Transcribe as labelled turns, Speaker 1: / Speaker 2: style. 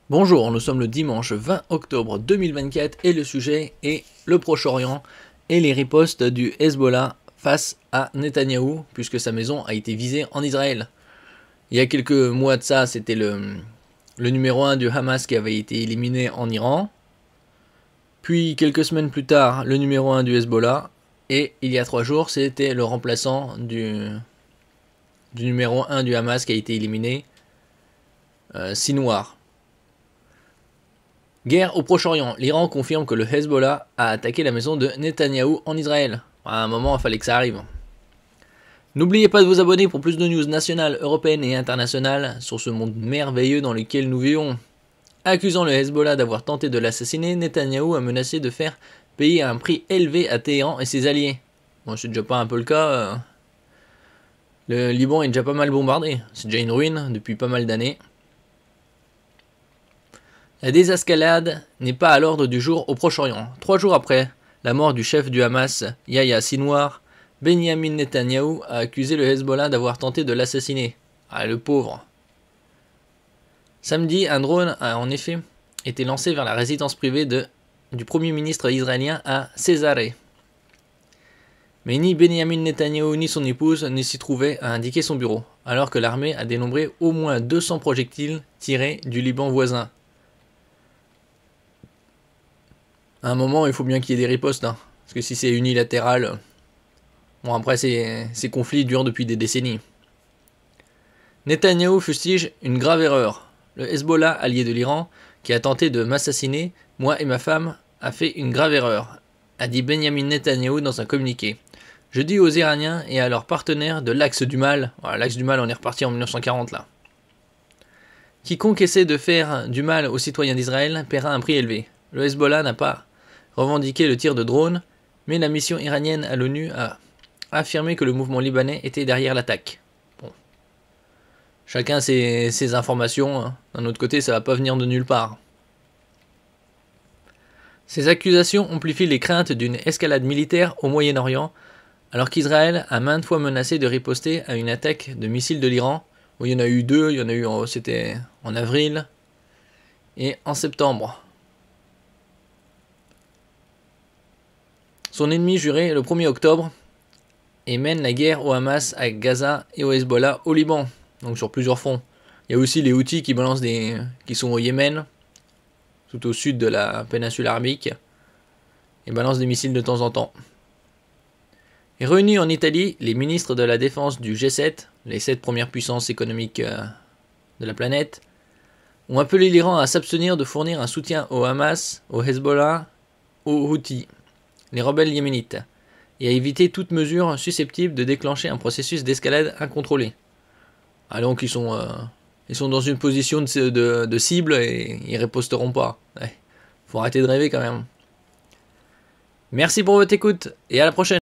Speaker 1: Bonjour, nous sommes le dimanche 20 octobre 2024 et le sujet est le Proche-Orient et les ripostes du Hezbollah face à Netanyahou puisque sa maison a été visée en Israël. Il y a quelques mois de ça, c'était le numéro 1 du Hamas qui avait été éliminé en Iran. Puis quelques semaines plus tard, le numéro 1 du Hezbollah. Et il y a 3 jours, c'était le remplaçant du numéro 1 du Hamas qui a été éliminé, Sinwar. Guerre au Proche-Orient. L'Iran confirme que le Hezbollah a attaqué la maison de Netanyahou en Israël. À un moment, il fallait que ça arrive. N'oubliez pas de vous abonner pour plus de news nationales, européennes et internationales sur ce monde merveilleux dans lequel nous vivons. Accusant le Hezbollah d'avoir tenté de l'assassiner, Netanyahou a menacé de faire payer un prix élevé à Téhéran et ses alliés. Bon, c'est déjà pas un peu le cas. Le Liban est déjà pas mal bombardé. C'est déjà une ruine depuis pas mal d'années. La désescalade n'est pas à l'ordre du jour au Proche-Orient. 3 jours après la mort du chef du Hamas, Yahya Sinwar, Benyamin Netanyahou a accusé le Hezbollah d'avoir tenté de l'assassiner. Ah, le pauvre. Samedi, un drone a en effet été lancé vers la résidence privée du premier ministre israélien à Césarée. Mais ni Benyamin Netanyahou ni son épouse ne s'y trouvaient à indiquer son bureau, alors que l'armée a dénombré au moins 200 projectiles tirés du Liban voisin. À un moment, il faut bien qu'il y ait des ripostes, hein, parce que si c'est unilatéral... Bon, après, ces conflits durent depuis des décennies. Netanyahou fustige une grave erreur. Le Hezbollah, allié de l'Iran, qui a tenté de m'assassiner, moi et ma femme, a fait une grave erreur, a dit Benyamin Netanyahou dans un communiqué. Je dis aux Iraniens et à leurs partenaires de l'axe du mal, voilà, l'axe du mal, on est reparti en 1940 là. Quiconque essaie de faire du mal aux citoyens d'Israël paiera un prix élevé. Le Hezbollah n'a pas revendiqué le tir de drone, mais la mission iranienne à l'ONU a affirmé que le mouvement libanais était derrière l'attaque. Bon. Chacun ses informations, hein. D'un autre côté, ça va pas venir de nulle part. Ces accusations amplifient les craintes d'une escalade militaire au Moyen-Orient, alors qu'Israël a maintes fois menacé de riposter à une attaque de missiles de l'Iran. Bon, il y en a eu 2, c'était en avril et en septembre. Son ennemi juré le 1er octobre et mène la guerre au Hamas, à Gaza et au Hezbollah au Liban, donc sur plusieurs fronts. Il y a aussi les Houthis qui sont au Yémen, tout au sud de la péninsule arabique, et balancent des missiles de temps en temps. Et réunis en Italie, les ministres de la défense du G7, les 7 premières puissances économiques de la planète, ont appelé l'Iran à s'abstenir de fournir un soutien au Hamas, au Hezbollah, aux Houthis, les rebelles yéménites, et à éviter toute mesure susceptible de déclencher un processus d'escalade incontrôlé. Ah, donc ils sont dans une position de cible et ils riposteront pas. Ouais. Faut arrêter de rêver quand même. Merci pour votre écoute et à la prochaine.